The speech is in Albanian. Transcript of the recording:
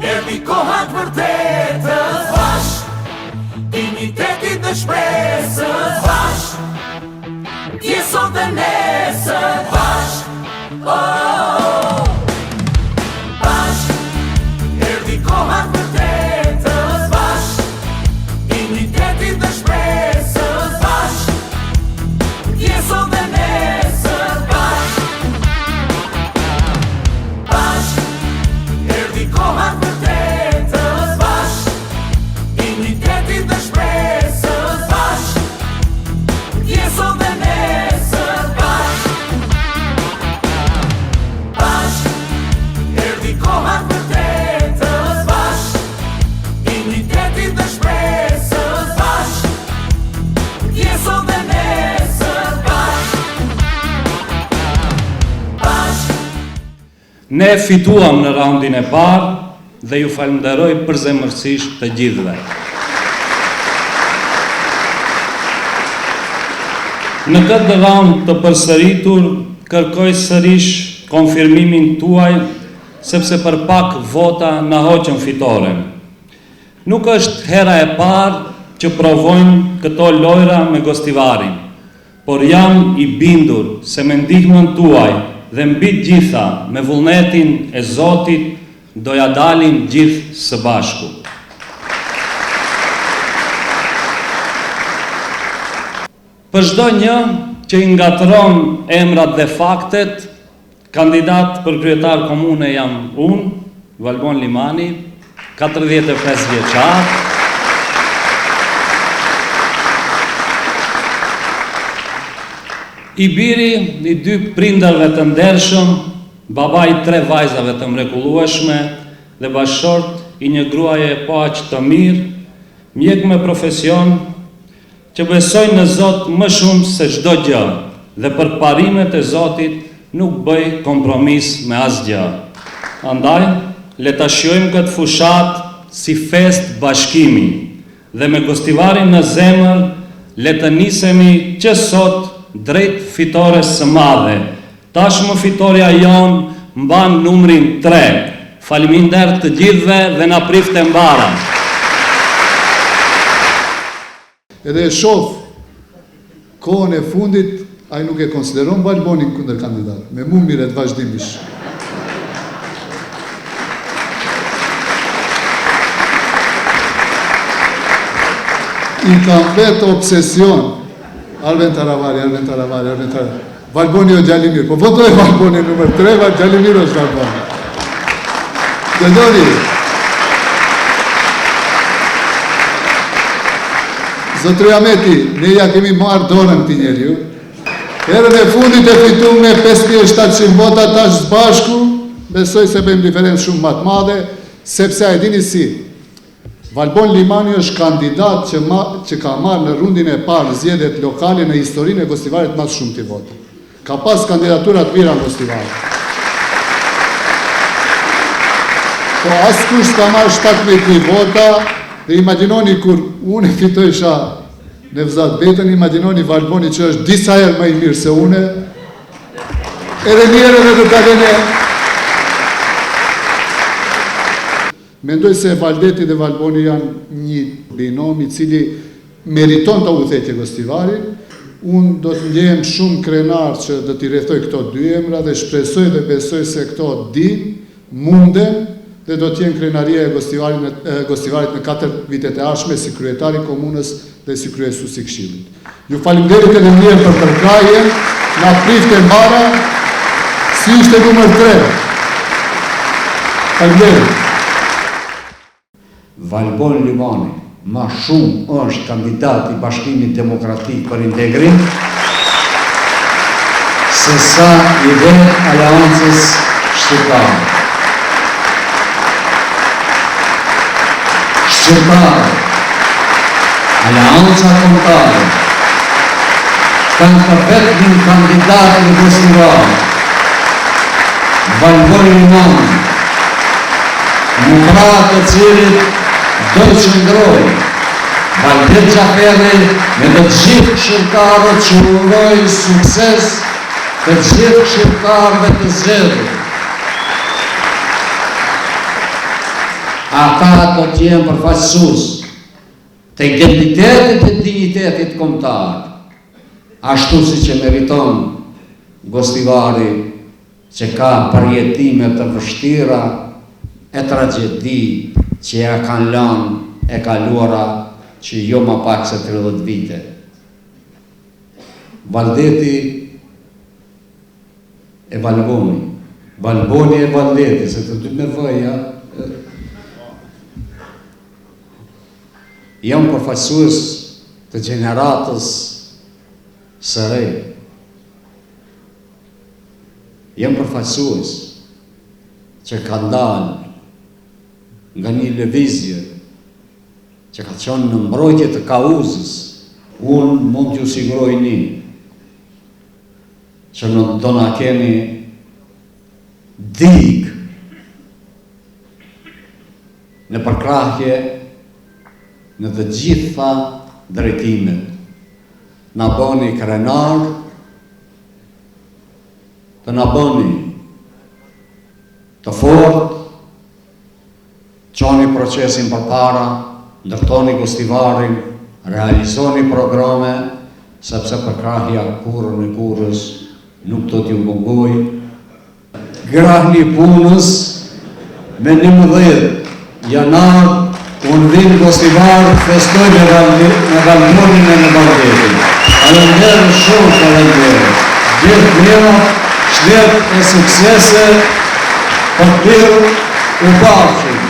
Erdi koha të vërtetës bashk, dignitetit dhe shpresës bashk, pjesot dhe nesër bashk, bashk. Erdi koha të vërtetës bashk, dignitetit dhe shpresës bashk, pjesot dhe nesër bashk, bashk. Erdi koha të vërtetës bashk, dignitetit dhe shpresës bashk, pjesot dhe nesër bashk, bashk. Erdi koha të vërtetës bashk, dignitetit dhe shpresës bashk, pjesot dhe nesër bashk, bashk. Ne fituam në raundin e parë dhe ju falenderoj përzemërsisht të gjithëve. Në këtë raund të përsëritur, kërkoj sërish konfirmimin tuaj, sepse për pak vota na hoqën fitoren. Nuk është hera e parë që provojnë këto lojra me Gostivarin, por jam i bindur se me ndihmën tuaj dhe mbi gjitha me vullnetin e Zotit doja dalim gjithë së bashku. Për çdo një që i ngatron emrat dhe faktet, kandidat për kryetar komune jam unë, Valbon Limani, 45 vjeçar. I biri i 2 prindërve të ndershëm, baba i 3 vajzave të mrekullueshme dhe bashkëshort i një gruaje po aq të mirë, mjek me profesion, që besojnë në Zot më shumë se çdo gjë dhe për parimet e Zotit nuk bëj kompromis me asgjë. Andaj, le ta shijojmë këtë fushat si fest bashkimi dhe me Gostivarin në zemër le të nisemi që sot drejt fitores së madhe. Tashmë fitoria jon mban numrin 3. Faleminderit të gjithëve dhe na prifte mbara. Edhe e shoh kohën e fundit, ai nuk e konsideron Valbonin kundër kandidat, me mu miret vazhdimisht. I kam vetë obsesion, Arben Taravari, Valboni o Gjallimir, po votoj Valboni nëmër 3, Gjallimir është Valboni. Dhe dori, Zotri Ameti, ne ja kemi marrë dorën këtij njeriu. Herën e fundit e fitu me 5700 vota tash së bashku, besoj se bëjmë diferencë shumë më të madhe, sepse a e dini si, Valbon Limani është kandidat që ka marrë në rundin e parë zgjedhjet lokale në historinë e Gostivarit më shumë të vota. Ka pas kandidaturat mira në Gostivarit. Po askush ka marrë 17.000 vota, dhe imaginoni kur unë fitojsha Nevzat Betën, imaginoni Valboni që është disa herë më i mirë se une, edhe njerë edhe të talene. Mendoj se Valdeti dhe Valboni janë një binom i cili meriton të udhëheqë Gostivarin. Unë do të ndjehem shumë krenar që do t'i rrethoj këto 2 emra dhe shpresoj dhe besoj se këto din, munden, dhe do t'jenë krenaria e Gostivarit në 4 vitet e ardhshme si kryetari komunës dhe si kryesuesi i Këshillit. Ju faleminderit edhe një herë për përkrajen, na prifte mbara, si ishte numër 3. Faleminderit. Valbon Limani ma shumë është kandidat i Bashkimit Demokratik për Integrim se sa i vetë Aleancës Shqiptare. Shqiptare, Aleanca Kombëtare, kanë të vetmin kandidat në Gostivar, Valbon Limani, në krah të cilit do të qëndroj Valdet Gjaferi me të gjithë shqiptarët që urojnë sukses të gjithë shqiptarëve të zgjedhur. ata do të jenë përfaqësues të identitetit e dignitetit kombëtar, ashtu siç e meriton Gostivari, që ka përjetime të vështira e tragjedi që ja kanë lënë e kaluara që jo më pak se 30 vite. Valdeti e Balboni, Balboni e Valdeti, se të dy me vëja, jam përfaqësues të gjeneratës së re. Jam përfaqësues që ka dalë nga një lëvizje që ka qenë në mbrojtje të kauzës. Unë mund t'ju siguroj një që në do na keni dikë në përkrahje në të gjitha drejtimet. Na bëni krenar, të na bëni të fort, qoni procesin përpara, ndërtoni Gostivarin, realizoni programe, sepse përkrahja kurrën e kurrës nuk do t'ju mungoj. Grahni punës me 11 janar, unë vinë Gostivar, festoj me Valbonin e me Valdetin. Falenderoj shumë, falenderoj. Gjithë mira, shlet e suksese, për pirë u bashkë.